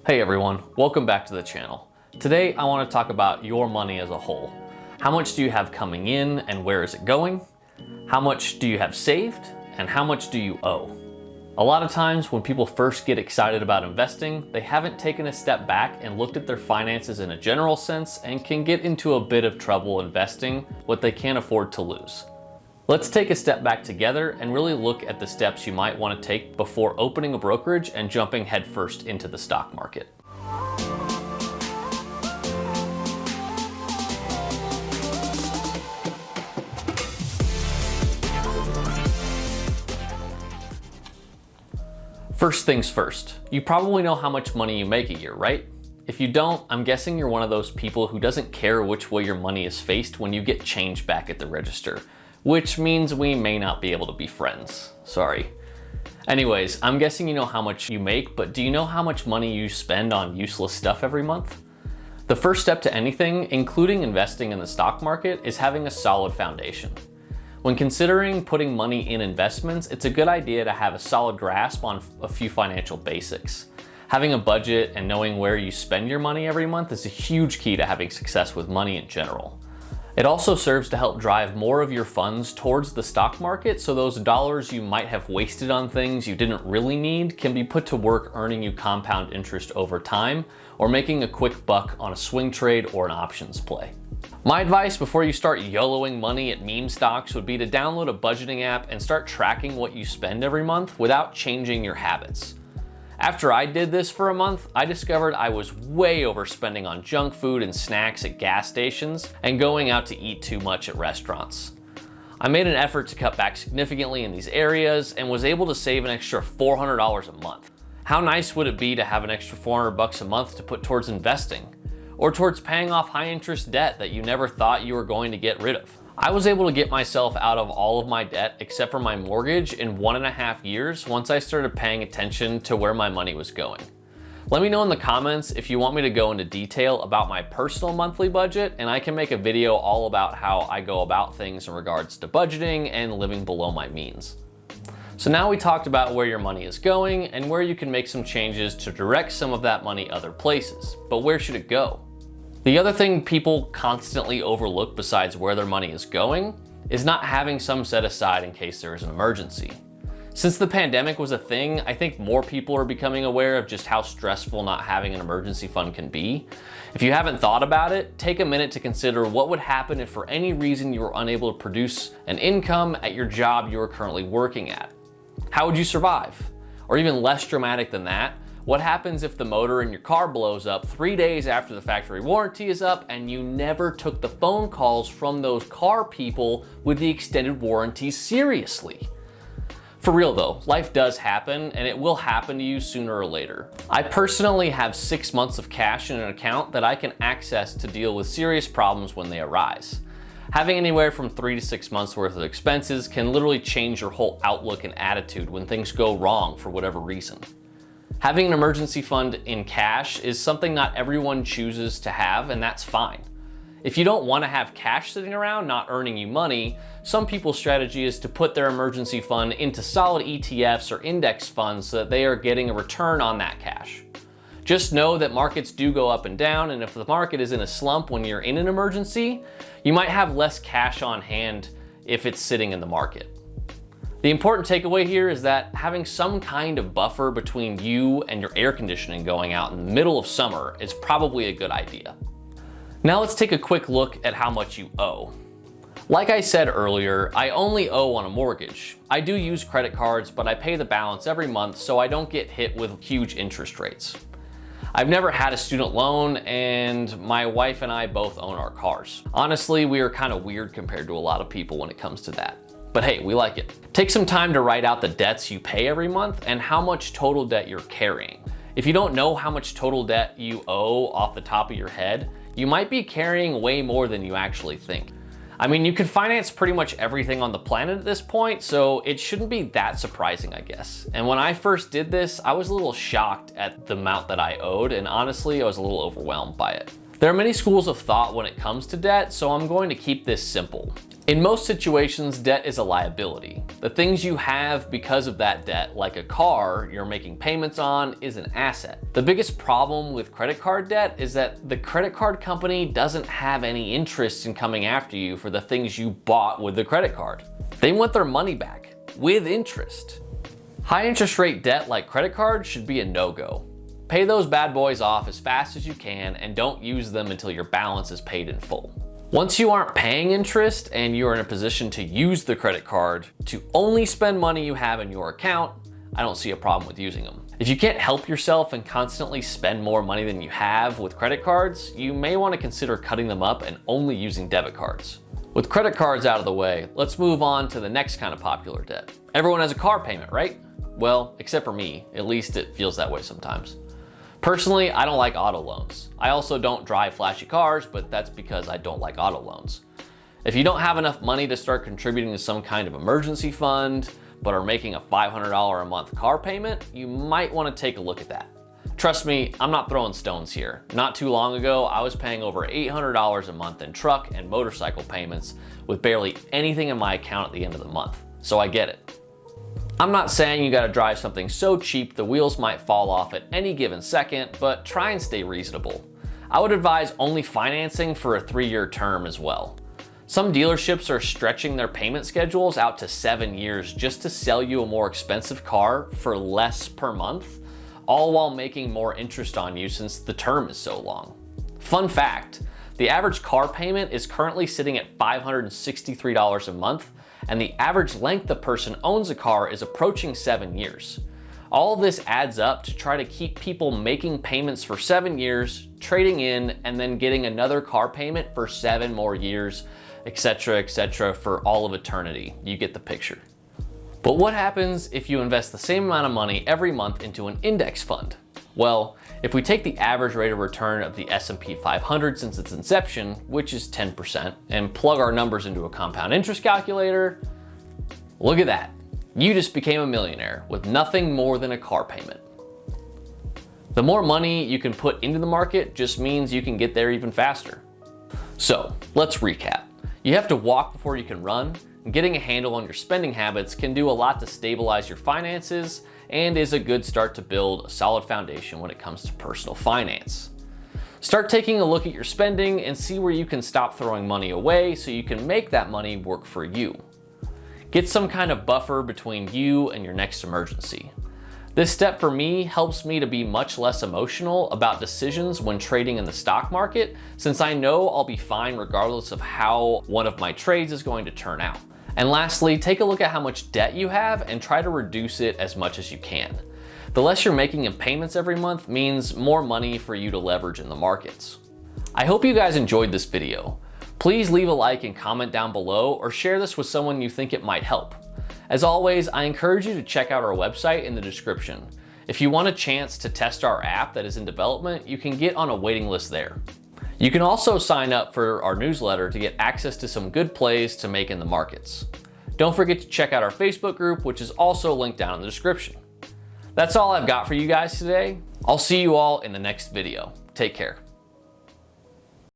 Hey everyone, welcome back to the channel. Today I want to talk about your money as a whole. How much do you have coming in and where is it going? How much do you have saved and how much do you owe? A lot of times when people first get excited about investing, they haven't taken a step back and looked at their finances in a general sense and can get into a bit of trouble investing what they can't afford to lose. Let's take a step back together and really look at the steps you might want to take before opening a brokerage and jumping headfirst into the stock market. First things first, you probably know how much money you make a year, right? If you don't, I'm guessing you're one of those people who doesn't care which way your money is faced when you get change back at the register. Which means we may not be able to be friends. Sorry. Anyways, I'm guessing you know how much you make, but do you know how much money you spend on useless stuff every month? The first step to anything, including investing in the stock market, is having a solid foundation. When considering putting money in investments, it's a good idea to have a solid grasp on a few financial basics. Having a budget and knowing where you spend your money every month is a huge key to having success with money in general. It also serves to help drive more of your funds towards the stock market, so those dollars you might have wasted on things you didn't really need can be put to work earning you compound interest over time, or making a quick buck on a swing trade or an options play. My advice before you start YOLOing money at meme stocks would be to download a budgeting app and start tracking what you spend every month without changing your habits. After I did this for a month, I discovered I was way overspending on junk food and snacks at gas stations and going out to eat too much at restaurants. I made an effort to cut back significantly in these areas and was able to save an extra $400 a month. How nice would it be to have an extra $400 a month to put towards investing? Or towards paying off high interest debt that you never thought you were going to get rid of? I was able to get myself out of all of my debt except for my mortgage in 1.5 years once I started paying attention to where my money was going. Let me know in the comments if you want me to go into detail about my personal monthly budget, and I can make a video all about how I go about things in regards to budgeting and living below my means. So now we talked about where your money is going and where you can make some changes to direct some of that money other places, but where should it go? The other thing people constantly overlook besides where their money is going is not having some set aside in case there is an emergency. Since the pandemic was a thing, I think more people are becoming aware of just how stressful not having an emergency fund can be. If you haven't thought about it, take a minute to consider what would happen if for any reason you were unable to produce an income at your job you are currently working at. How would you survive? Or even less dramatic than that, what happens if the motor in your car blows up 3 days after the factory warranty is up and you never took the phone calls from those car people with the extended warranties seriously? For real though, life does happen and it will happen to you sooner or later. I personally have 6 months of cash in an account that I can access to deal with serious problems when they arise. Having anywhere from 3 to 6 months worth of expenses can literally change your whole outlook and attitude when things go wrong for whatever reason. Having an emergency fund in cash is something not everyone chooses to have, and that's fine. If you don't want to have cash sitting around not earning you money, some people's strategy is to put their emergency fund into solid ETFs or index funds so that they are getting a return on that cash. Just know that markets do go up and down, and if the market is in a slump when you're in an emergency, you might have less cash on hand if it's sitting in the market. The important takeaway here is that having some kind of buffer between you and your air conditioning going out in the middle of summer is probably a good idea. Now let's take a quick look at how much you owe. Like I said earlier, I only owe on a mortgage. I do use credit cards, but I pay the balance every month so I don't get hit with huge interest rates. I've never had a student loan, and my wife and I both own our cars. Honestly, we are kind of weird compared to a lot of people when it comes to that. But hey, we like it. Take some time to write out the debts you pay every month and how much total debt you're carrying. If you don't know how much total debt you owe off the top of your head, you might be carrying way more than you actually think. I mean, you can finance pretty much everything on the planet at this point, so it shouldn't be that surprising, I guess. And when I first did this, I was a little shocked at the amount that I owed, and honestly, I was a little overwhelmed by it. There are many schools of thought when it comes to debt, so I'm going to keep this simple. In most situations, debt is a liability. The things you have because of that debt, like a car you're making payments on, is an asset. The biggest problem with credit card debt is that the credit card company doesn't have any interest in coming after you for the things you bought with the credit card. They want their money back, with interest. High interest rate debt like credit cards should be a no-go. Pay those bad boys off as fast as you can and don't use them until your balance is paid in full. Once you aren't paying interest and you're in a position to use the credit card to only spend money you have in your account, I don't see a problem with using them. If you can't help yourself and constantly spend more money than you have with credit cards, you may want to consider cutting them up and only using debit cards. With credit cards out of the way, let's move on to the next kind of popular debt. Everyone has a car payment, right? Well, except for me, at least it feels that way sometimes. Personally, I don't like auto loans. I also don't drive flashy cars, but that's because I don't like auto loans. If you don't have enough money to start contributing to some kind of emergency fund, but are making a $500 a month car payment, you might want to take a look at that. Trust me, I'm not throwing stones here. Not too long ago, I was paying over $800 a month in truck and motorcycle payments with barely anything in my account at the end of the month, so I get it. I'm not saying you gotta drive something so cheap the wheels might fall off at any given second, but try and stay reasonable. I would advise only financing for a 3-year term as well. Some dealerships are stretching their payment schedules out to 7 years just to sell you a more expensive car for less per month, all while making more interest on you since the term is so long. Fun fact, the average car payment is currently sitting at $563 a month, and the average length a person owns a car is approaching 7 years. All of this adds up to try to keep people making payments for 7 years, trading in, and then getting another car payment for 7 more years, etc., for all of eternity. You get the picture. But what happens if you invest the same amount of money every month into an index fund? Well, if we take the average rate of return of the S&P 500 since its inception, which is 10%, and plug our numbers into a compound interest calculator, look at that. You just became a millionaire with nothing more than a car payment. The more money you can put into the market just means you can get there even faster. So let's recap. You have to walk before you can run, and getting a handle on your spending habits can do a lot to stabilize your finances and is a good start to build a solid foundation when it comes to personal finance. Start taking a look at your spending and see where you can stop throwing money away so you can make that money work for you. Get some kind of buffer between you and your next emergency. This step for me helps me to be much less emotional about decisions when trading in the stock market, since I know I'll be fine regardless of how one of my trades is going to turn out. And lastly, take a look at how much debt you have and try to reduce it as much as you can. The less you're making in payments every month means more money for you to leverage in the markets. I hope you guys enjoyed this video. Please leave a like and comment down below or share this with someone you think it might help. As always, I encourage you to check out our website in the description. If you want a chance to test our app that is in development, you can get on a waiting list there. You can also sign up for our newsletter to get access to some good plays to make in the markets. Don't forget to check out our Facebook group, which is also linked down in the description. That's all I've got for you guys today. I'll see you all in the next video. Take care.